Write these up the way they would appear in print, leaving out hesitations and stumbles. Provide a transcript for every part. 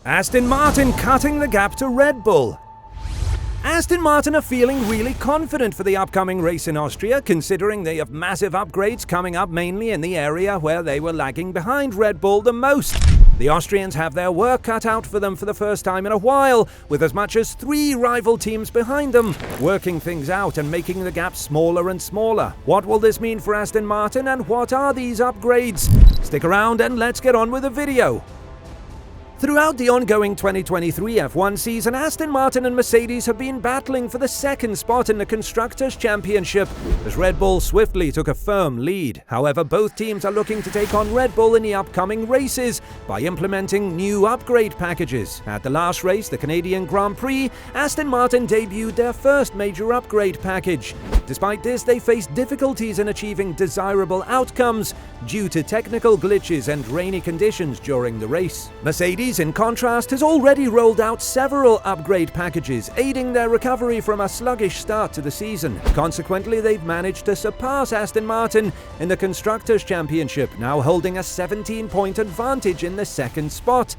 Aston Martin cutting the gap to Red Bull. Aston Martin are feeling really confident for the upcoming race in Austria, considering they have massive upgrades coming up mainly in the area where they were lagging behind Red Bull the most. The Austrians have their work cut out for them for the first time in a while, with as much as 3 rival teams behind them, working things out and making the gap smaller and smaller. What will this mean for Aston Martin, and what are these upgrades? Stick around and let's get on with the video. Throughout the ongoing 2023 F1 season, Aston Martin and Mercedes have been battling for the second spot in the Constructors' Championship, as Red Bull swiftly took a firm lead. However, both teams are looking to take on Red Bull in the upcoming races by implementing new upgrade packages. At the last race, the Canadian Grand Prix, Aston Martin debuted their first major upgrade package. Despite this, they faced difficulties in achieving desirable outcomes due to technical glitches and rainy conditions during the race. Mercedes, in contrast, has already rolled out several upgrade packages, aiding their recovery from a sluggish start to the season. Consequently, they've managed to surpass Aston Martin in the Constructors' Championship, now holding a 17-point advantage in the second spot.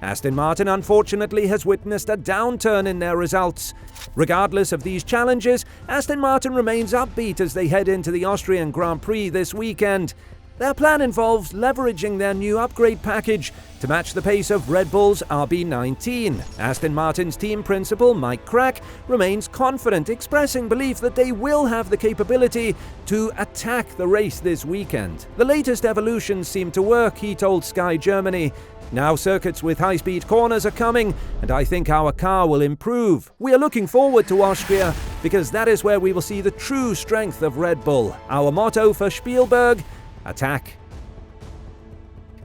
Aston Martin, unfortunately, has witnessed a downturn in their results. Regardless of these challenges, Aston Martin remains upbeat as they head into the Austrian Grand Prix this weekend. Their plan involves leveraging their new upgrade package to match the pace of Red Bull's RB19. Aston Martin's team principal, Mike Krack, remains confident, expressing belief that they will have the capability to attack the race this weekend. The latest evolutions seem to work, he told Sky Germany. Now circuits with high-speed corners are coming, and I think our car will improve. We are looking forward to Austria, because that is where we will see the true strength of Red Bull. Our motto for Spielberg: attack.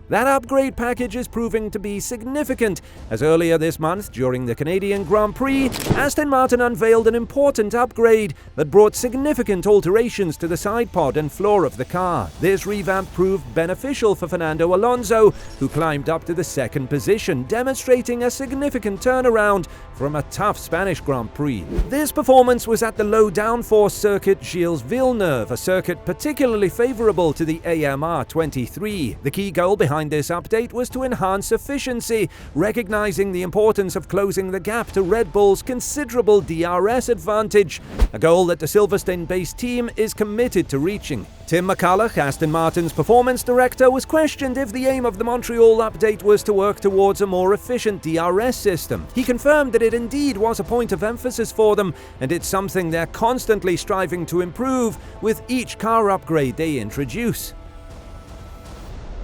That upgrade package is proving to be significant, as earlier this month, during the Canadian Grand Prix, Aston Martin unveiled an important upgrade that brought significant alterations to the side pod and floor of the car. This revamp proved beneficial for Fernando Alonso, who climbed up to the second position, demonstrating a significant turnaround from a tough Spanish Grand Prix. This performance was at the low downforce circuit Gilles Villeneuve, a circuit particularly favorable to the AMR 23. The key goal behind this update was to enhance efficiency, recognizing the importance of closing the gap to Red Bull's considerable DRS advantage, a goal that the Silverstone-based team is committed to reaching. Tim McCulloch, Aston Martin's performance director, was questioned if the aim of the Montreal update was to work towards a more efficient DRS system. He confirmed that it indeed was a point of emphasis for them, and it's something they're constantly striving to improve with each car upgrade they introduce.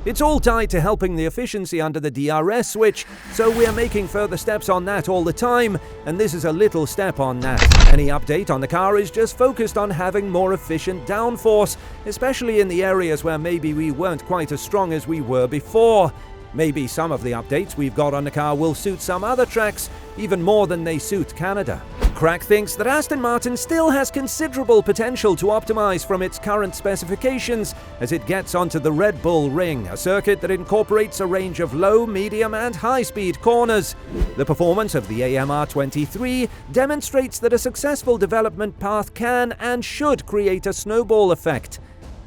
It's all tied to helping the efficiency under the DRS switch, so we're making further steps on that all the time, and this is a little step on that. Any update on the car is just focused on having more efficient downforce, especially in the areas where maybe we weren't quite as strong as we were before. Maybe some of the updates we've got on the car will suit some other tracks, even more than they suit Canada. Krack thinks that Aston Martin still has considerable potential to optimize from its current specifications as it gets onto the Red Bull Ring, a circuit that incorporates a range of low, medium and high-speed corners. The performance of the AMR 23 demonstrates that a successful development path can and should create a snowball effect.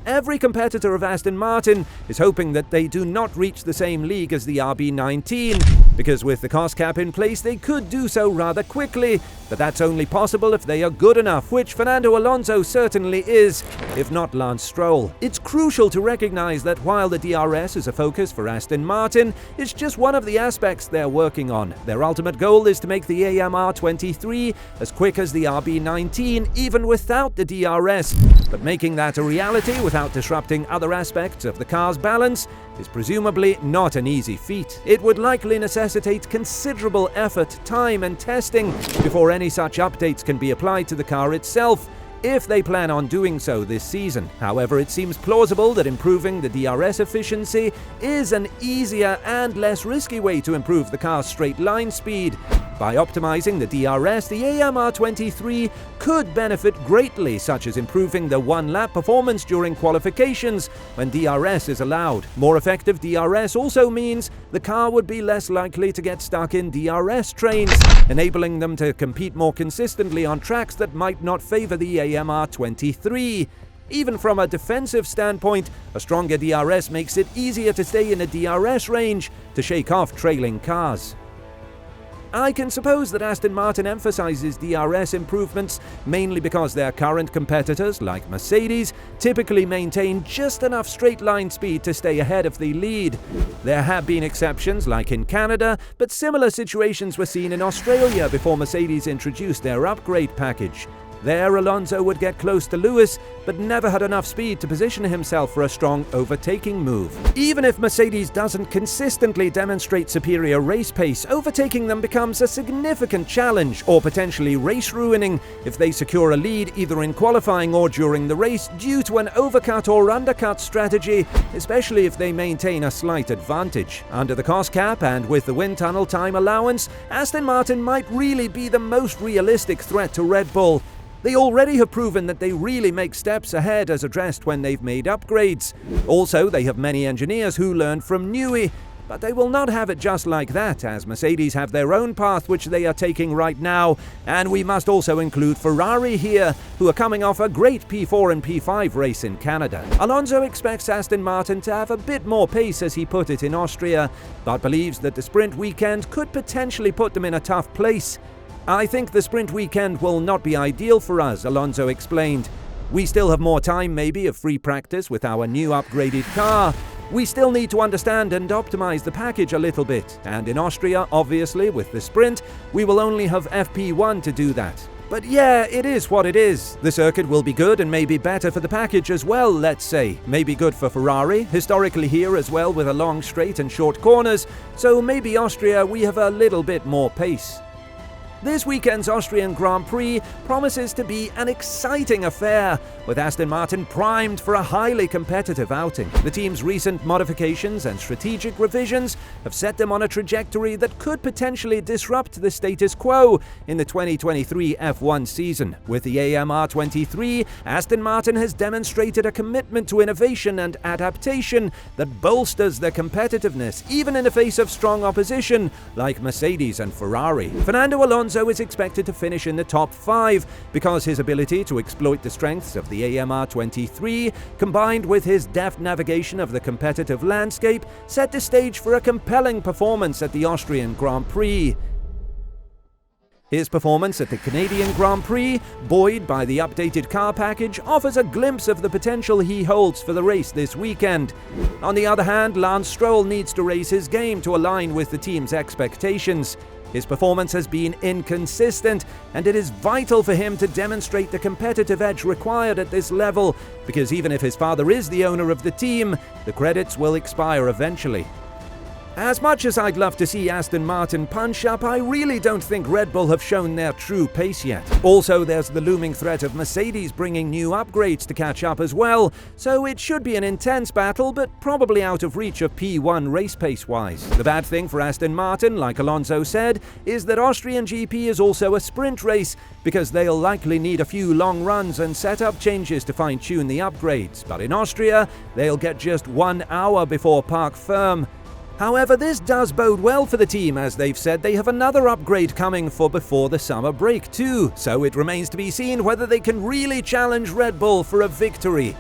Every competitor of Aston Martin is hoping that they do not reach the same league as the RB19, because with the cost cap in place they could do so rather quickly, but that's only possible if they are good enough, which Fernando Alonso certainly is, if not Lance Stroll. It's crucial to recognize that while the DRS is a focus for Aston Martin, it's just one of the aspects they're working on. Their ultimate goal is to make the AMR 23 as quick as the RB19, even without the DRS, but making that a reality without disrupting other aspects of the car's balance is presumably not an easy feat. It would likely necessitate considerable effort, time and testing before any such updates can be applied to the car itself, if they plan on doing so this season. However, it seems plausible that improving the DRS efficiency is an easier and less risky way to improve the car's straight line speed. By optimizing the DRS, the AMR 23 could benefit greatly, such as improving the one-lap performance during qualifications when DRS is allowed. More effective DRS also means the car would be less likely to get stuck in DRS trains, enabling them to compete more consistently on tracks that might not favor the AMR 23. Even from a defensive standpoint, a stronger DRS makes it easier to stay in a DRS range to shake off trailing cars. I can suppose that Aston Martin emphasizes DRS improvements mainly because their current competitors, like Mercedes, typically maintain just enough straight-line speed to stay ahead of the lead. There have been exceptions, like in Canada, but similar situations were seen in Australia before Mercedes introduced their upgrade package. There, Alonso would get close to Lewis, but never had enough speed to position himself for a strong overtaking move. Even if Mercedes doesn't consistently demonstrate superior race pace, overtaking them becomes a significant challenge, or potentially race-ruining, if they secure a lead either in qualifying or during the race due to an overcut or undercut strategy, especially if they maintain a slight advantage. Under the cost cap and with the wind tunnel time allowance, Aston Martin might really be the most realistic threat to Red Bull. They already have proven that they really make steps ahead as addressed when they've made upgrades. Also, they have many engineers who learned from Newey, but they will not have it just like that, as Mercedes have their own path which they are taking right now, and we must also include Ferrari here, who are coming off a great P4 and P5 race in Canada. Alonso expects Aston Martin to have a bit more pace, as he put it, in Austria, but believes that the sprint weekend could potentially put them in a tough place. I think the sprint weekend will not be ideal for us, Alonso explained. We still have more time maybe of free practice with our new upgraded car. We still need to understand and optimize the package a little bit, and in Austria, obviously, with the sprint, we will only have FP1 to do that. But yeah, it is what it is. The circuit will be good and maybe better for the package as well, let's say. Maybe good for Ferrari, historically here as well with a long straight and short corners, so maybe Austria we have a little bit more pace. This weekend's Austrian Grand Prix promises to be an exciting affair, with Aston Martin primed for a highly competitive outing. The team's recent modifications and strategic revisions have set them on a trajectory that could potentially disrupt the status quo in the 2023 F1 season. With the AMR23, Aston Martin has demonstrated a commitment to innovation and adaptation that bolsters their competitiveness, even in the face of strong opposition like Mercedes and Ferrari. Fernando Alonso is expected to finish in the top 5 because his ability to exploit the strengths of the AMR23, combined with his deft navigation of the competitive landscape, set the stage for a compelling performance at the Austrian Grand Prix. His performance at the Canadian Grand Prix, buoyed by the updated car package, offers a glimpse of the potential he holds for the race this weekend. On the other hand, Lance Stroll needs to raise his game to align with the team's expectations. His performance has been inconsistent, and it is vital for him to demonstrate the competitive edge required at this level, because even if his father is the owner of the team, the credits will expire eventually. As much as I'd love to see Aston Martin punch up, I really don't think Red Bull have shown their true pace yet. Also, there's the looming threat of Mercedes bringing new upgrades to catch up as well, so it should be an intense battle, but probably out of reach of P1 race pace-wise. The bad thing for Aston Martin, like Alonso said, is that Austrian GP is also a sprint race, because they'll likely need a few long runs and setup changes to fine-tune the upgrades. But in Austria, they'll get just 1 hour before parc ferme. However, this does bode well for the team, as they've said they have another upgrade coming for before the summer break too, so it remains to be seen whether they can really challenge Red Bull for a victory.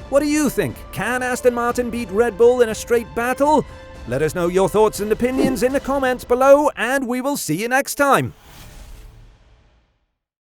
What do you think? Can Aston Martin beat Red Bull in a straight battle? Let us know your thoughts and opinions in the comments below, and we will see you next time.